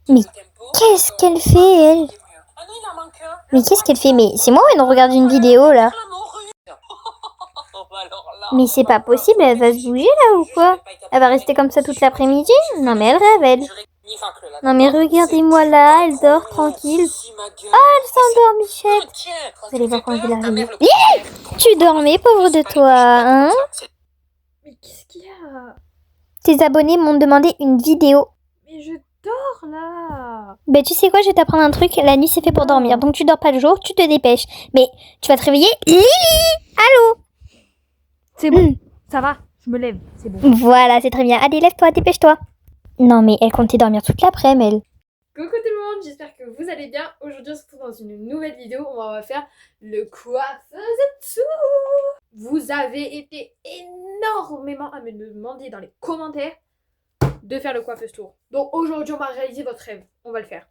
Mais qu'est-ce qu'elle fait, elle? Mais qu'est-ce qu'elle fait? Mais c'est moi ou elle regarde une vidéo, là? Mais c'est pas possible, elle va se bouger, là, ou quoi? Elle va rester comme ça toute l'après-midi? Non, mais elle rêve, elle. Non, mais regardez-moi là, elle dort tranquille. Ah, elle s'endort, Michette. Vous allez voir quand je vais la réveiller. Tu dormais, pauvre de toi, hein? Mais qu'est-ce qu'il y a? Tes abonnés m'ont demandé une vidéo. Mais je dors là. Ben tu sais quoi, je vais t'apprendre un truc. La nuit c'est fait pour dormir, donc tu dors pas le jour, tu te dépêches. Mais tu vas te réveiller. Allô? C'est bon, ça va, je me lève, c'est bon. Voilà, c'est très bien. Allez, lève-toi, dépêche-toi. Non mais elle comptait dormir toute l'après-midi, elle. Coucou tout le monde, j'espère que vous allez bien. Aujourd'hui on se retrouve dans une nouvelle vidéo, on va faire le coiffeuse tour. Vous avez été énormément à me demander dans les commentaires de faire le coiffeuse tour. Donc aujourd'hui on va réaliser votre rêve, on va le faire.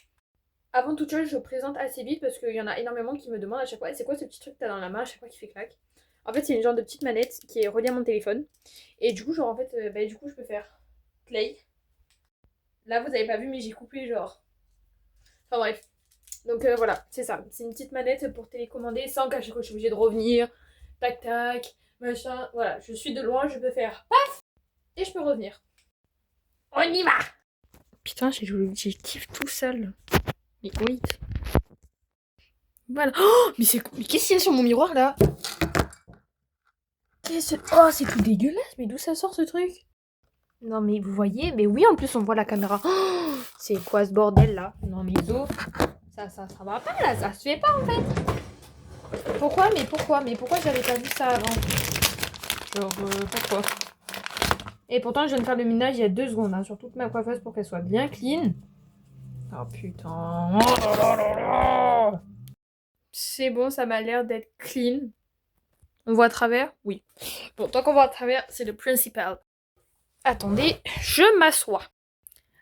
Avant toute chose, je présente assez vite parce qu'il y en a énormément qui me demandent à chaque fois c'est quoi ce petit truc que t'as dans la main à chaque fois qui fait clac. En fait c'est une genre de petite manette qui est reliée à mon téléphone. Et du coup genre en fait du coup je peux faire play. Là vous avez pas vu mais j'ai coupé genre. Enfin bref. Donc voilà, c'est ça. C'est une petite manette pour télécommander sans qu'à chaque fois je suis obligée de revenir. Tac tac, machin. Voilà, je suis de loin, je peux faire paf et je peux revenir. On y va. Putain, j'ai joué l'objectif tout seul. Mais oui. Voilà. Oh, mais qu'est-ce qu'il y a sur mon miroir là? Oh, c'est tout dégueulasse. Mais d'où ça sort ce truc? Non mais vous voyez? Mais oui, en plus on voit la caméra. Oh, c'est quoi ce bordel là? Non mais Zo, ça va pas là, ça se fait pas en fait. Pourquoi? Mais pourquoi j'avais pas vu ça avant? Genre pourquoi? Et pourtant je viens de faire le ménage il y a 2 secondes hein, sur toute ma coiffeuse pour qu'elle soit bien clean. Oh putain. Oh là là là. C'est bon, ça m'a l'air d'être clean. On voit à travers? Oui. Bon, tant qu'on voit à travers, c'est le principal. Attendez, je m'assois.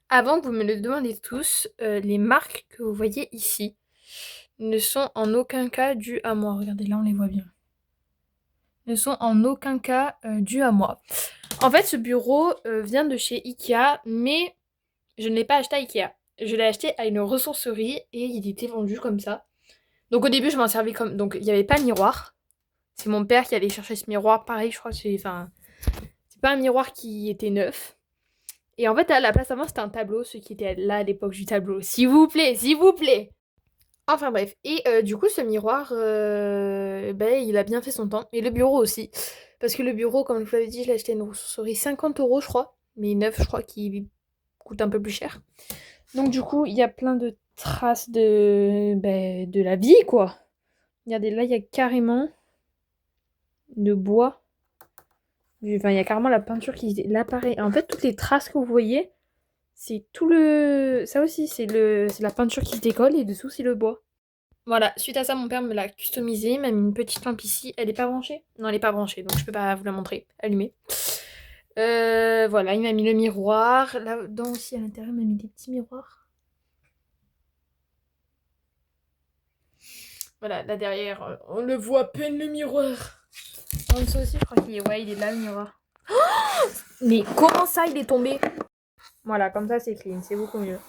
Avant que vous me le demandiez tous, les marques que vous voyez ici ne sont en aucun cas dues à moi. Regardez, là on les voit bien. Ne sont en aucun cas dues à moi. En fait, ce bureau vient de chez Ikea, mais je ne l'ai pas acheté à Ikea. Je l'ai acheté à une ressourcerie et il était vendu comme ça. Donc au début, je m'en servais comme... Donc il n'y avait pas de miroir. C'est mon père qui allait chercher ce miroir. Pareil, je crois que c'est... Enfin, c'est pas un miroir qui était neuf. Et en fait, à la place avant, c'était un tableau, ceux qui étaient là à l'époque du tableau. S'il vous plaît, s'il vous plaît. Enfin bref. Et du coup, ce miroir, il a bien fait son temps. Et le bureau aussi. Parce que le bureau, comme je vous l'avais dit, je l'ai acheté à une ressourcerie 50 € je crois. Mais neuf, je crois qu'il coûte un peu plus cher. Donc du coup, il y a plein de traces de la vie, quoi. Regardez, là, il y a carrément de bois. Enfin, il y a carrément la peinture qui... L'appareil. En fait, toutes les traces que vous voyez, c'est tout le... Ça aussi, c'est la peinture qui se décolle et dessous, c'est le bois. Voilà, suite à ça, mon père me l'a customisé, m'a mis une petite lampe ici. Elle est pas branchée? Non, elle est pas branchée, donc je peux pas vous la montrer. Allumée. Voilà, il m'a mis le miroir. Là-dedans aussi, à l'intérieur, il m'a mis des petits miroirs. Voilà, là derrière, on le voit à peine le miroir. En dessous aussi, je crois qu'il est... Ouais, il est là, le miroir. Oh, mais comment ça, il est tombé? Voilà, comme ça, c'est clean, c'est beaucoup mieux.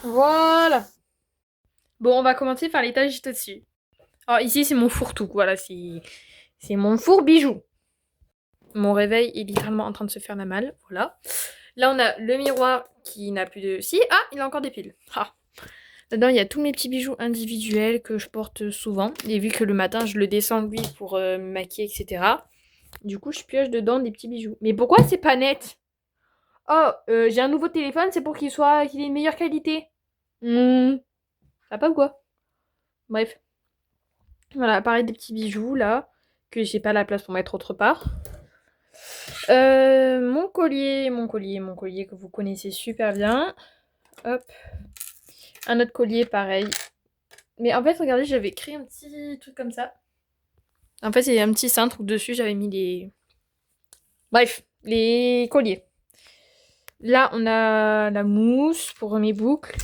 Voilà. Bon, on va commencer par l'étage juste au-dessus. Alors ici, c'est mon fourre-tout, voilà, c'est mon four bijou. Mon réveil est littéralement en train de se faire la malle, voilà. Là, on a le miroir qui n'a plus de... Si, ah, il a encore des piles. Ah. Là-dedans, il y a tous mes petits bijoux individuels que je porte souvent. Et vu que le matin, je le descends, lui, pour me maquiller, etc. Du coup, je pioche dedans des petits bijoux. Mais pourquoi c'est pas net? Oh, j'ai un nouveau téléphone, c'est pour qu'il ait une meilleure qualité. Ça pas ou quoi? Bref. Voilà, pareil, des petits bijoux, là, que j'ai pas la place pour mettre autre part. Mon collier que vous connaissez super bien. Hop. Un autre collier, pareil. Mais en fait, regardez, j'avais créé un petit truc comme ça. En fait, c'est un petit cintre où dessus, j'avais mis les... Bref, les colliers. Là, on a la mousse pour mes boucles.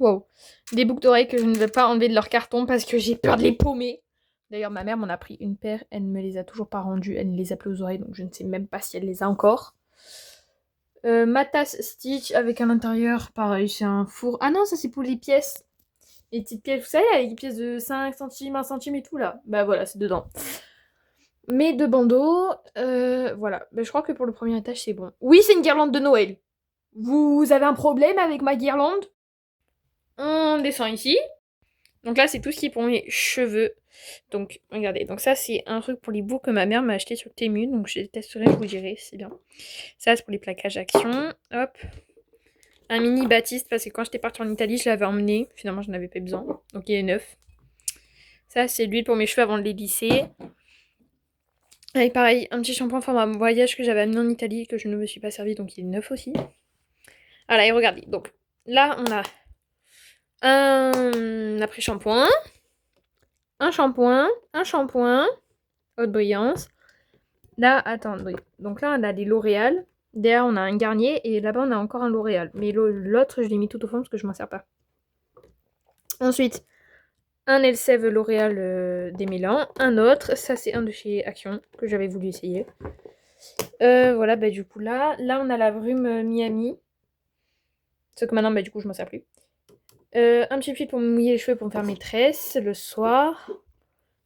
Wow. Des boucles d'oreilles que je ne vais pas enlever de leur carton parce que j'ai peur de les paumer. D'ailleurs, ma mère m'en a pris une paire. Elle ne me les a toujours pas rendues. Elle ne les a plus aux oreilles, donc je ne sais même pas si elle les a encore. Ma tasse Stitch avec à l'intérieur, pareil, c'est un four. Ah non, ça c'est pour les pièces. Les petites pièces, vous savez, avec les pièces de 5 centimes, 1 centime et tout là. Bah voilà, c'est dedans. Mes 2 bandeaux, voilà. Bah, je crois que pour le premier étage, c'est bon. Oui, c'est une guirlande de Noël. Vous avez un problème avec ma guirlande? On descend ici. Donc là, c'est tout ce qui est pour mes cheveux. Donc, regardez. Donc ça, c'est un truc pour les boucles que ma mère m'a acheté sur Temu. Donc je testerai, je vous dirai, c'est bien. Ça, c'est pour les plaquages Action. Hop. Un mini Baptiste, parce que quand j'étais partie en Italie, je l'avais emmené. Finalement, je n'avais pas besoin. Donc il est neuf. Ça, c'est l'huile pour mes cheveux avant de les lisser. Avec pareil, un petit shampoing format voyage que j'avais amené en Italie, que je ne me suis pas servi, donc il est neuf aussi. Voilà, et regardez. Donc là, on a un après-shampoing. Un shampoing, haute brillance. Là, attendez. Donc là, on a des L'Oréal. Derrière, on a un Garnier. Et là-bas, on a encore un L'Oréal. Mais l'autre, je l'ai mis tout au fond parce que je m'en sers pas. Ensuite, un Elseve L'Oréal démêlant. Un autre, ça c'est un de chez Action que j'avais voulu essayer. Voilà, bah du coup là on a la Brume Miami. Sauf que maintenant, bah du coup, je m'en sers plus. Un petit fil pour me mouiller les cheveux pour me faire mes tresses le soir.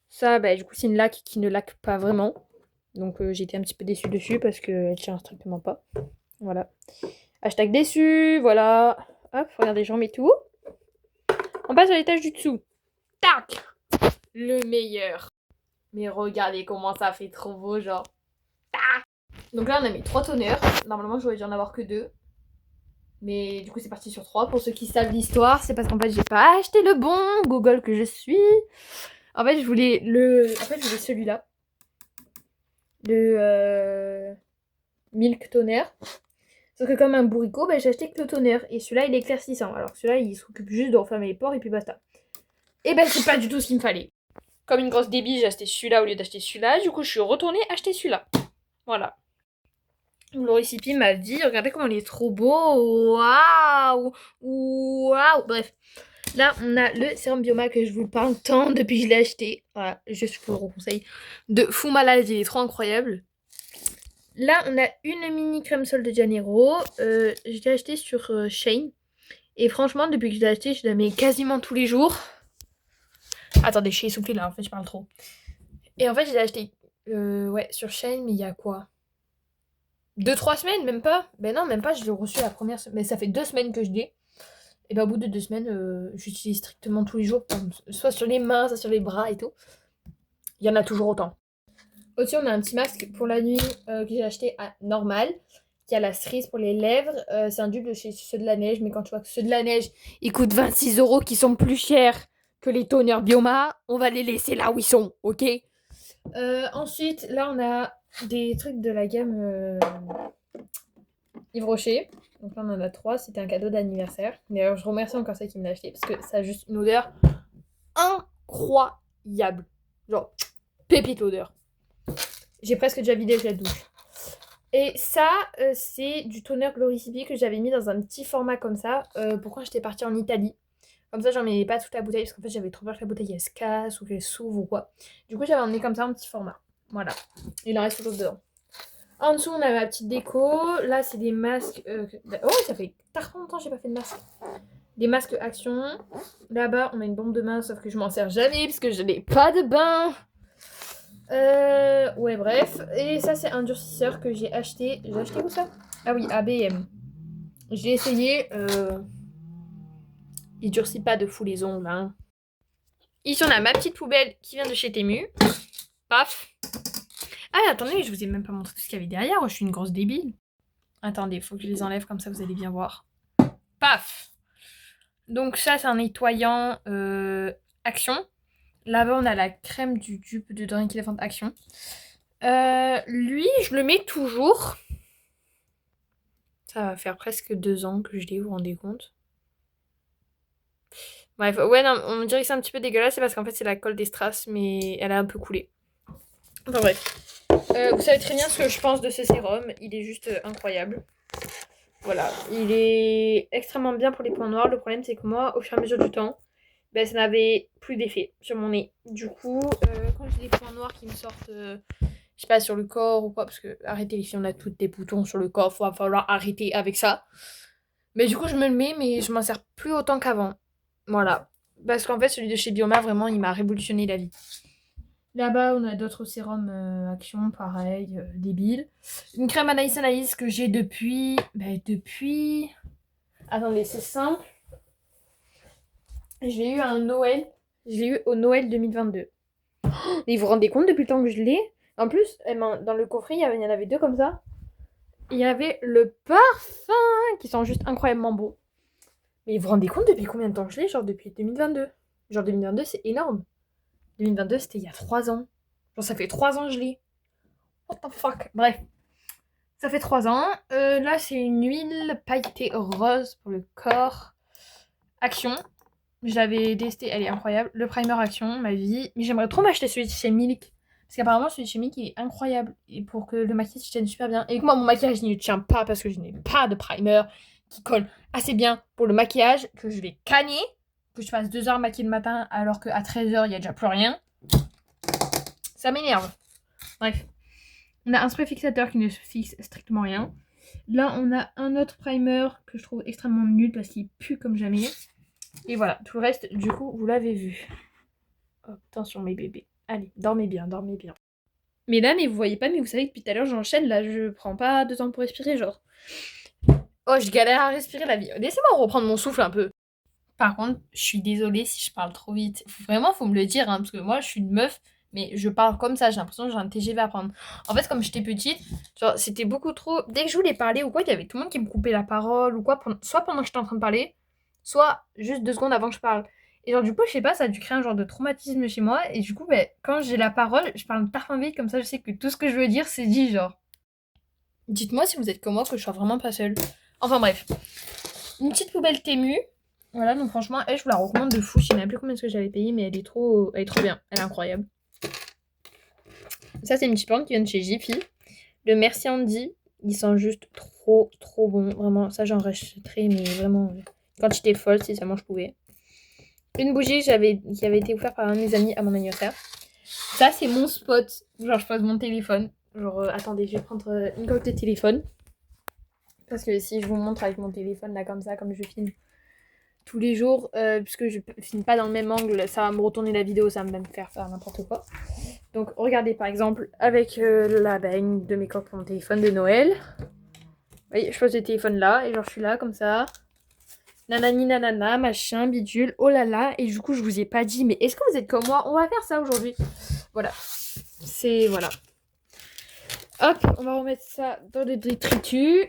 Ça, bah du coup, c'est une laque qui ne laque pas vraiment. Donc j'ai été un petit peu déçue dessus parce qu'elle tient strictement pas. Voilà. Hashtag déçu, voilà. Hop, regardez, j'en mets tout. On passe à l'étage du dessous. Tac! Le meilleur. Mais regardez comment ça fait trop beau, genre. Tac! Donc là, on a mis 3 toners. Normalement, j'aurais dû en avoir que 2. Mais du coup, c'est parti sur 3. Pour ceux qui savent l'histoire, c'est parce qu'en fait, j'ai pas acheté le bon Google que je suis. En fait, je voulais celui-là. Le Milk Toner. Sauf que comme un bourricot, bah, j'ai acheté que le toner. Et celui-là, il est éclaircissant. Alors celui-là, il s'occupe juste de refermer les pores et puis basta. Et ben, c'est pas du tout ce qu'il me fallait. Comme une grosse débile, j'ai acheté celui-là au lieu d'acheter celui-là. Du coup, je suis retournée acheter celui-là. Voilà. L'Oricipi m'a dit, regardez comment il est trop beau. Waouh! Waouh! Bref. Là, on a le sérum Bioma que je vous parle tant depuis que je l'ai acheté. Voilà, je vous le conseille. De fou malade, il est trop incroyable. Là, on a une mini crème sol de Janeiro. Je l'ai acheté sur Shein. Et franchement, depuis que je l'ai acheté, je la mets quasiment tous les jours. Attendez, je suis essoufflée là, en fait, je parle trop. Et en fait, je l'ai acheté sur Shein, mais il y a quoi 2-3 semaines, même pas. Ben non, même pas, je l'ai reçu la première semaine. Mais ça fait 2 semaines que je l'ai. Et ben au bout de 2 semaines, j'utilise strictement tous les jours. Soit sur les mains, soit sur les bras et tout. Il y en a toujours autant. Au-dessus, on a un petit masque pour la nuit que j'ai acheté à Normal, qui a la cerise pour les lèvres. C'est un dupe de chez ceux de la neige, mais quand tu vois que ceux de la neige, ils coûtent 26 €, qui sont plus chers que les toners Bioma, on va les laisser là où ils sont, ok? Ensuite, là, on a des trucs de la gamme Yves Rocher. Donc là, on en a 3. C'était un cadeau d'anniversaire. D'ailleurs, je remercie encore celle qui me l'a acheté parce que ça a juste une odeur incroyable. Genre, pépite l'odeur. J'ai presque déjà vidé la douche. Et ça, c'est du toner Gloricipi que j'avais mis dans un petit format comme ça pour quand j'étais partie en Italie. Comme ça, j'en mettais pas toute la bouteille parce qu'en fait, j'avais trop peur que la bouteille elle se casse ou qu'elle s'ouvre ou quoi. Du coup, j'avais emmené comme ça un petit format. Voilà. Il en reste toujours dedans. En dessous, on a ma petite déco. Là, c'est des masques. Oh, ça fait tard longtemps que j'ai pas fait de masque. Des masques Action. Là-bas, on a une bombe de main, sauf que je m'en sers jamais parce que je n'ai pas de bain. Ouais, bref. Et ça, c'est un durcisseur que j'ai acheté. J'ai acheté où ça? Ah oui, ABM. J'ai essayé. Il durcit pas de fou les ongles. Hein. Ici, on a ma petite poubelle qui vient de chez Temu. Paf. Ah, attendez, je vous ai même pas montré tout ce qu'il y avait derrière. Je suis une grosse débile. Attendez, faut que je les enlève comme ça, vous allez bien voir. Paf. Donc ça, c'est un nettoyant Action. Là-bas, on a la crème du dupe de Drink Elephant Action. Lui, je le mets toujours. Ça va faire presque 2 ans que je l'ai, vous vous rendez compte? Bref, ouais, non, on me dirait que c'est un petit peu dégueulasse, c'est parce qu'en fait, c'est la colle des strass, mais elle a un peu coulé. Enfin bref. Vous savez très bien ce que je pense de ce sérum. Il est juste incroyable. Voilà. Il est extrêmement bien pour les points noirs. Le problème, c'est que moi, au fur et à mesure du temps, ben, ça n'avait plus d'effet sur mon nez. Du coup, quand j'ai des points noirs qui me sortent je sais pas, sur le corps ou quoi, parce que arrêtez les filles, on a toutes des boutons sur le corps, va falloir arrêter avec ça. Mais du coup, je me le mets, mais je m'en sers plus autant qu'avant. Voilà. Parce qu'en fait, celui de chez Bioma, vraiment, il m'a révolutionné la vie. Là-bas, on a d'autres sérums Action, pareil, débiles. Une crème Anaïs Anaïs que j'ai depuis... Attendez, c'est simple. Je l'ai eu à un Noël. Je l'ai eu au Noël 2022. Et vous vous rendez compte depuis le temps que je l'ai? En plus, dans le coffret, il y en avait 2 comme ça. Il y avait le parfum qui sent juste incroyablement beau. Mais vous vous rendez compte depuis combien de temps je l'ai? Genre depuis 2022. Genre 2022, c'est énorme. 2022, c'était il y a 3 ans. Genre ça fait 3 ans que je l'ai. What the fuck? Bref. Ça fait 3 ans. Là, c'est une huile pailletée rose pour le corps. Action. Je l'avais testé, elle est incroyable. Le primer Action, ma vie. Mais j'aimerais trop m'acheter celui de chez Milk. Parce qu'apparemment, celui de chez Milk, il est incroyable. Et pour que le maquillage tienne super bien. Et que moi, mon maquillage ne tient pas parce que je n'ai pas de primer qui colle assez bien pour le maquillage. Que je vais canner. Que je passe 2 heures maquiller le matin alors qu'à 13h, il n'y a déjà plus rien. Ça m'énerve. Bref. On a un spray fixateur qui ne fixe strictement rien. Là, on a un autre primer que je trouve extrêmement nul parce qu'il pue comme jamais. Et voilà, tout le reste, du coup, vous l'avez vu. Oh, attention mes bébés. Allez, dormez bien, dormez bien. Mesdames, mais vous voyez pas, mais vous savez que depuis tout à l'heure, j'enchaîne, là, je prends pas 2 temps pour respirer, genre. Oh, je galère à respirer la vie. Laissez-moi reprendre mon souffle un peu. Par contre, je suis désolée si je parle trop vite. Vraiment, faut me le dire, hein, parce que moi, je suis une meuf, mais je parle comme ça, j'ai l'impression que j'ai un TGV à prendre. En fait, comme j'étais petite, genre, c'était beaucoup trop... Dès que je voulais parler ou quoi, il y avait tout le monde qui me coupait la parole ou quoi, soit pendant que j'étais en train de parler, soit juste 2 secondes avant que je parle. Et genre, du coup, je sais pas, ça a dû créer un genre de traumatisme chez moi. Et du coup, ben, quand j'ai la parole, je parle parfum vite, comme ça, je sais que tout ce que je veux dire, c'est dit, genre. Dites-moi si vous êtes comme moi, que je sois vraiment pas seule. Enfin bref. Une petite poubelle Temu. Voilà, donc franchement, elle, je vous la recommande de fou. Je sais même plus combien est-ce que j'avais payé, mais elle est trop bien. Elle est incroyable. Ça, c'est une petite plante qui vient de chez Jiffy. Le Merci Andy, il sent juste trop bon. Vraiment, ça, j'en rachèterais, mais vraiment, quantité folle, si seulement je pouvais. Une bougie qui avait été offerte par un de mes amis à mon anniversaire. Ça, c'est mon spot. Genre, je pose mon téléphone. Genre, attendez, je vais prendre une coque de téléphone. Parce que si je vous montre avec mon téléphone, là, comme ça, comme je filme tous les jours, puisque je filme pas dans le même angle, ça va me retourner la vidéo, ça va me faire n'importe quoi. Donc, regardez, par exemple, avec la baigne de mes coques pour mon téléphone de Noël. Vous voyez, je pose le téléphone là, et genre, je suis là, comme ça. Nanani nanana, machin, bidule, oh là là. Et du coup, je vous ai pas dit, mais est-ce que vous êtes comme moi? On va faire ça aujourd'hui. Voilà. C'est... Voilà. Hop, on va remettre ça dans le détritus.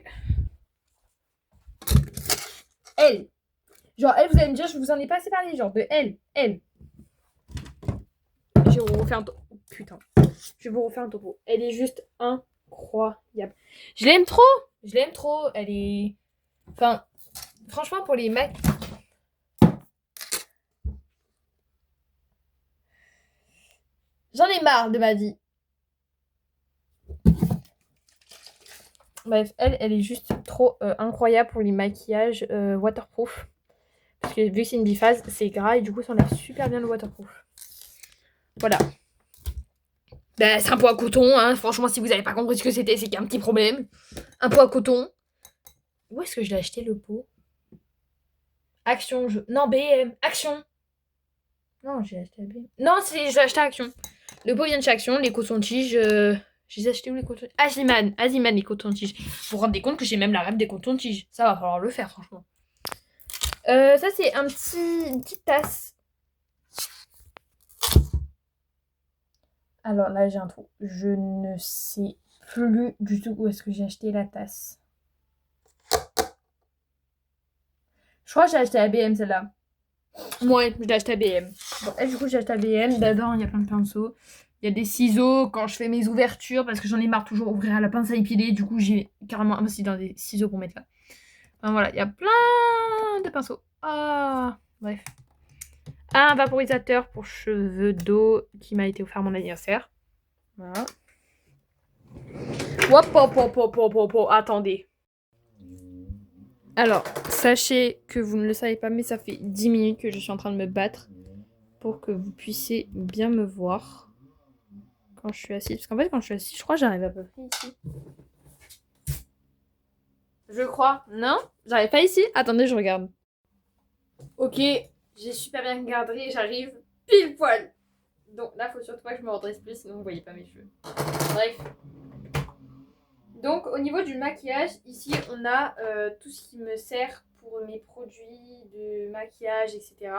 Elle. Genre, elle, vous allez me dire, je vous en ai pas assez parlé. Genre, de elle. Je vais vous refaire un topo. Putain. Je vais vous refaire un topo. Elle est juste incroyable. Je l'aime trop. Elle est... Enfin, franchement, pour les mecs... J'en ai marre de ma vie. Bref, elle est juste trop incroyable pour les maquillages waterproof. Parce que vu que c'est une biphase, c'est gras et du coup ça enlève super bien le waterproof. Voilà. Ben, c'est un pot à coton, hein. Franchement, si vous n'avez pas compris ce que c'était, c'est qu'il y a un petit problème. Un pot à coton. Où est-ce que je l'ai acheté le pot? Action, non, BM. Action. Non, j'ai acheté à BM. Non, je l'ai acheté à Action. Le pot vient de chez Action, les cotons-tiges. Je les ai achetés où les cotons-tiges? Aziman, les cotons-tiges. Vous vous rendez compte que j'ai même la rêve des cotons-tiges. Ça va falloir le faire, franchement. Ça, c'est une petite tasse. Alors là, j'ai un trou. Je ne sais plus du tout où est-ce que j'ai acheté la tasse. Je crois que j'ai acheté à BM, celle-là. Ouais, je l'ai acheté à BM. Bon, et du coup, j'ai acheté à BM. Dedans, il y a plein de pinceaux. Il y a des ciseaux quand je fais mes ouvertures parce que j'en ai marre toujours ouvrir à la pince à épiler. Du coup, j'ai carrément investi dans des ciseaux pour mettre là. Enfin, voilà, il y a plein de pinceaux. Ah, bref. Un vaporisateur pour cheveux d'eau qui m'a été offert à mon anniversaire. Voilà. Hop, attendez. Alors, sachez que vous ne le savez pas, mais ça fait 10 minutes que je suis en train de me battre pour que vous puissiez bien me voir. quand je suis assise. Parce qu'en fait, quand je suis assise, je crois que j'arrive à peu près ici. Je crois. Non? J'arrive pas ici? Attendez, je regarde. Ok, j'ai super bien regardé, j'arrive pile poil. Donc là, faut surtout pas que je me redresse plus, sinon vous voyez pas mes cheveux. Bref. Donc au niveau du maquillage, ici on a tout ce qui me sert pour mes produits de maquillage, etc.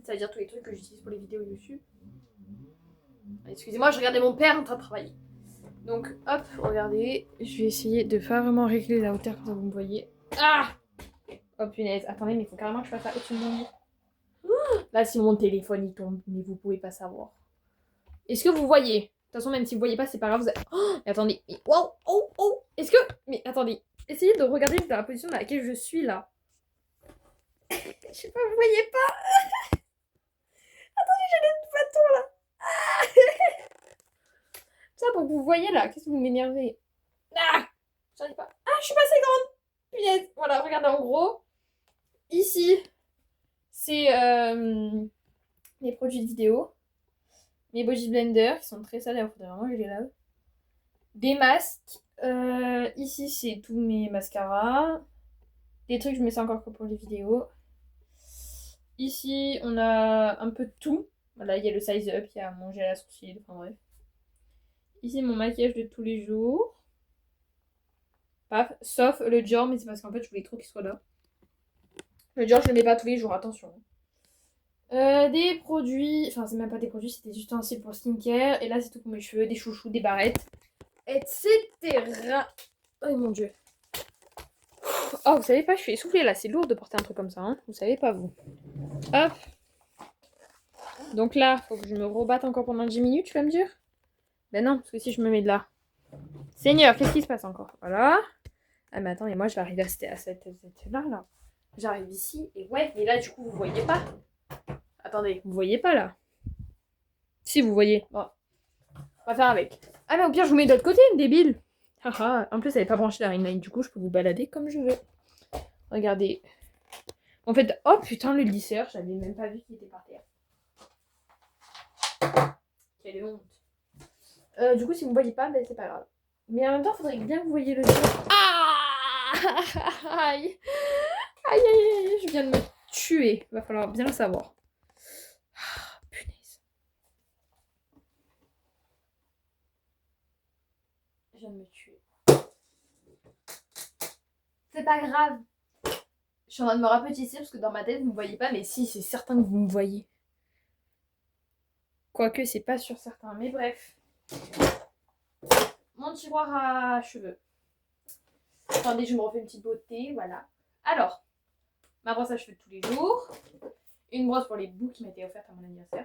C'est-à-dire tous les trucs que j'utilise pour les vidéos YouTube. Excusez-moi, je regardais mon père en train de travailler. Donc hop, regardez, je vais essayer de pas vraiment régler la hauteur comme ça vous me voyez. Ah! Oh punaise, attendez, mais il faut carrément que je fasse ça au-dessus de mon lit. Là, si mon téléphone il tombe, mais vous pouvez pas savoir. Est-ce que vous voyez? De toute façon, même si vous voyez pas, c'est pas grave. Vous avez... Oh, mais attendez, mais wow, oh, oh. Est-ce que... Mais attendez, essayez de regarder dans la position dans laquelle je suis là. Je sais pas, vous voyez pas? Attendez, j'ai le bâton là. Ça pour que vous voyez là, qu'est-ce que vous m'énervez? Ah, j'arrive pas. Ah, je suis pas assez grande. Punaise. Voilà, regardez en gros. Ici, c'est mes produits de vidéo. Mes body blenders qui sont très sales, il faudrait vraiment que je les lave. Des masques. Ici, c'est tous mes mascaras. Des trucs, je mets ça encore que pour les vidéos. Ici, on a un peu de tout. Voilà, il y a le size up, il y a mon gel à sourcils, enfin bref. Ici, mon maquillage de tous les jours. Paf, sauf le Dior, mais c'est parce qu'en fait, je voulais trop qu'il soit là. Le Dior, je le mets pas tous les jours, attention. Des produits, enfin c'est même pas des produits, c'était juste un site pour skincare. Et là c'est tout pour mes cheveux, des chouchous, des barrettes, etc. Oh mon dieu. Oh vous savez pas, je suis essoufflée là, c'est lourd de porter un truc comme ça, hein. Vous savez pas vous. Hop. Donc là, faut que je me rebatte encore pendant 10 minutes, tu vas me dire? Ben non, parce que si je me mets de là. Seigneur, qu'est-ce qui se passe encore? Voilà. Ah mais attends, et moi je vais arriver à cette là. J'arrive ici, et ouais, mais là du coup vous voyez pas. Attendez, vous voyez pas là? Si vous voyez. Bon. On va faire avec. Ah mais au pire je vous mets de l'autre côté, débile. Haha, en plus elle n'est pas branchée la ring light, du coup je peux vous balader comme je veux. Regardez. En fait, oh putain le lisseur, j'avais même pas vu qu'il était par terre. Quelle honte. Du coup si vous ne voyez pas, ben c'est pas grave. Mais en même temps, il faudrait bien que vous voyez le jeu. Ah aïe. Aïe aïe aïe, je viens de me tuer. Va falloir bien le savoir. Punaise. Je viens de me tuer. C'est pas grave. Je suis en train de me rapetisser parce que dans ma tête, vous ne me voyez pas. Mais si, c'est certain que vous me voyez. Quoique, c'est pas sûr certain. Mais bref. Mon tiroir à cheveux. Attendez, je me refais une petite beauté. Voilà. Alors, ma brosse à cheveux de tous les jours. Une brosse pour les boucles qui m'était offerte à mon anniversaire.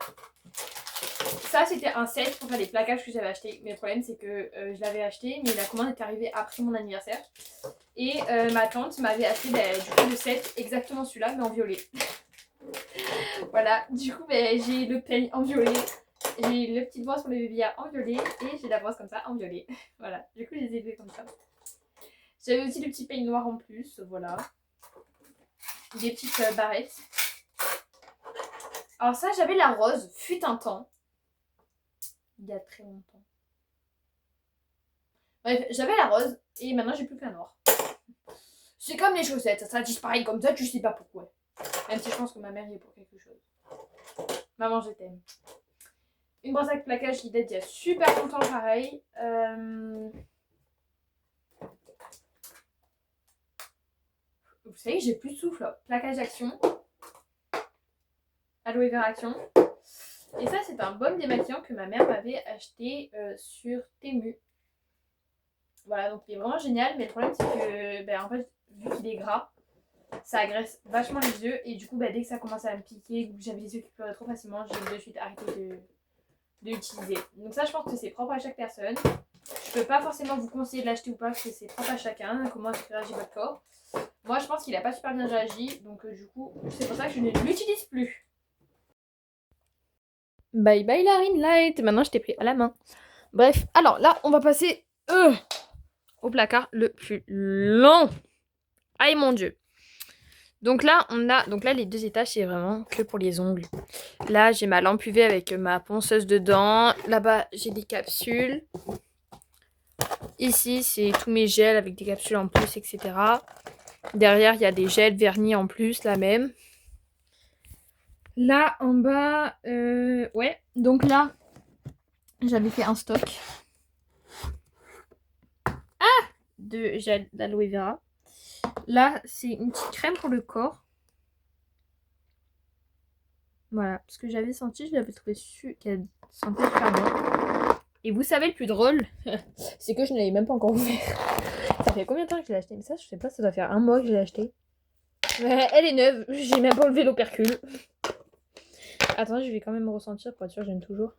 Ça, c'était un set pour faire les plaquages que j'avais acheté. Mais le problème, c'est que je l'avais acheté, mais la commande est arrivée après mon anniversaire. Et ma tante m'avait acheté du coup le set exactement celui-là, mais en violet. Voilà, du coup, j'ai le peigne en violet. J'ai le petit brosse pour les bébés en violet. Et j'ai la brosse comme ça en violet. Voilà, du coup, je les ai fait comme ça. J'avais aussi le petit peigne noir en plus, voilà. Des petites barrettes. Alors ça, j'avais la rose, fut un temps. Il y a très longtemps. Bref, j'avais la rose et maintenant j'ai plus que la noire. C'est comme les chaussettes, ça disparaît comme ça, tu sais pas pourquoi. Même si je pense que ma mère y est pour quelque chose. Maman, je t'aime. Une brosse à plaquage qui date d'il y a super longtemps, pareil. Vous savez, j'ai plus de souffle là. Plaquage d'action. Aloe Vera Action. Et ça, c'est un baume démaquillant que ma mère m'avait acheté sur Temu. Voilà, donc il est vraiment génial. Mais le problème, c'est que, en fait, vu qu'il est gras, ça agresse vachement les yeux. Et du coup, dès que ça commence à me piquer, que j'avais les yeux qui pleuraient trop facilement, j'ai de suite arrêté de l'utiliser. Donc ça, je pense que c'est propre à chaque personne. Je peux pas forcément vous conseiller de l'acheter ou pas, parce que c'est propre à chacun, comment réagit votre corps. Moi, je pense qu'il a pas super bien réagi. Donc du coup, c'est pour ça que je ne l'utilise plus. Bye bye la ring light. Maintenant, je t'ai pris à la main. Bref, alors là, on va passer au placard le plus long. Aïe mon dieu. Donc là, les 2 étages, c'est vraiment que pour les ongles. Là, j'ai ma lampe UV avec ma ponceuse dedans. Là-bas, j'ai des capsules. Ici, c'est tous mes gels avec des capsules en plus, etc. Derrière, il y a des gels vernis en plus, la même. Là, en bas, ouais. Donc là, j'avais fait un stock. De gel d'aloe vera. Là, c'est une petite crème pour le corps. Voilà, ce que j'avais senti, je l'avais trouvé qu'elle sentait super bon. Et vous savez le plus drôle, c'est que je ne l'avais même pas encore ouvert. Ça fait combien de temps que je l'ai acheté? Mais ça, je sais pas, ça doit faire un mois que je l'ai acheté. Mais elle est neuve, j'ai même pas enlevé l'opercule. Attends, je vais quand même ressentir pour être sûr, j'aime toujours.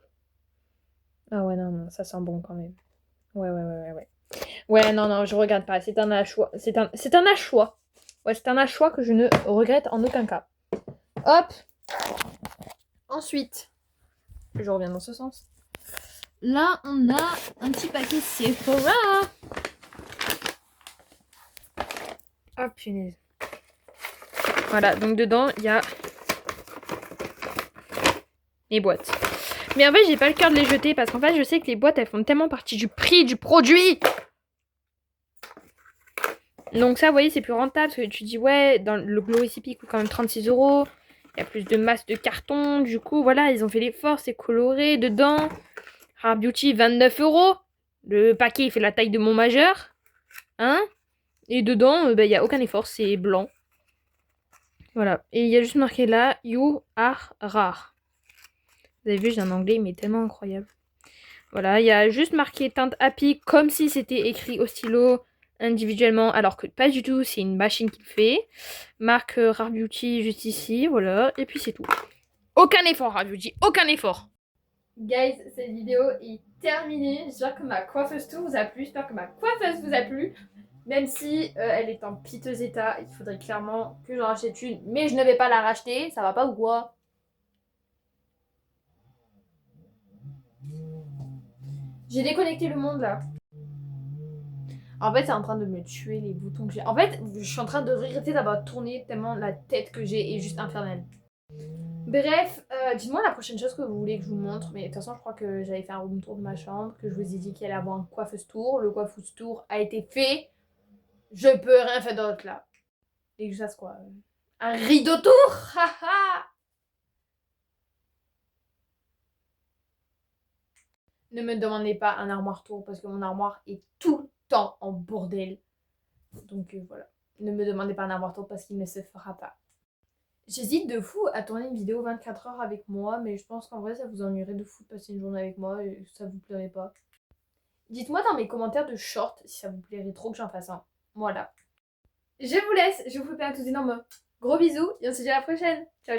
Ah ouais, non, ça sent bon quand même. Ouais. Ouais, non, je regarde pas, c'est un achat. C'est un achat. Ouais, c'est un achat que je ne regrette en aucun cas. Hop. Ensuite, je reviens dans ce sens. Là, on a un petit paquet Sephora. Oh punaise. Voilà, donc dedans, il y a les boîtes. Mais en fait, j'ai pas le cœur de les jeter parce qu'en fait, je sais que les boîtes, elles font tellement partie du prix du produit. Donc ça, vous voyez, c'est plus rentable parce que tu dis, ouais, dans le Glow Recipe coûte quand même 36 €. Il y a plus de masse de carton. Du coup, voilà, ils ont fait l'effort, c'est coloré dedans. Rare Beauty, 29 €. Le paquet, il fait la taille de mon majeur. Hein? Et dedans, il n'y a aucun effort, c'est blanc. Voilà. Et il y a juste marqué là, You are rare. Vous avez vu, j'ai un anglais, mais tellement incroyable. Voilà, il y a juste marqué teinte Happy, comme si c'était écrit au stylo individuellement, alors que pas du tout, c'est une machine qui le fait. Marque Rare Beauty juste ici, voilà. Et puis c'est tout. Aucun effort, Rare Beauty, aucun effort. Guys, cette vidéo est terminée. J'espère que ma coiffeuse tour vous a plu. J'espère que ma coiffeuse vous a plu. Même si elle est en piteux état, il faudrait clairement que j'en rachète une. Mais je ne vais pas la racheter, ça va pas ou quoi? J'ai déconnecté le monde là. En fait, c'est en train de me tuer les boutons que j'ai. En fait, je suis en train de regretter d'avoir tourné tellement la tête que j'ai est juste infernale. Bref, dites-moi la prochaine chose que vous voulez que je vous montre. Mais de toute façon, je crois que j'avais fait un room tour de ma chambre, que je vous ai dit qu'il allait avoir un coiffeuse tour. Le coiffeuse tour a été fait. Je peux rien faire d'autre là. Et que je fasse quoi? Un rideau tour? Haha. Ne me demandez pas un armoire tour parce que mon armoire est tout le temps en bordel. Donc voilà. Ne me demandez pas un armoire tour parce qu'il ne se fera pas. J'hésite de fou à tourner une vidéo 24 heures avec moi, mais je pense qu'en vrai ça vous ennuierait de fou de passer une journée avec moi et ça vous plairait pas. Dites-moi dans mes commentaires de short si ça vous plairait trop que j'en fasse un. Voilà. Je vous laisse, je vous fais un tout énorme gros bisous et on se dit à la prochaine. Ciao.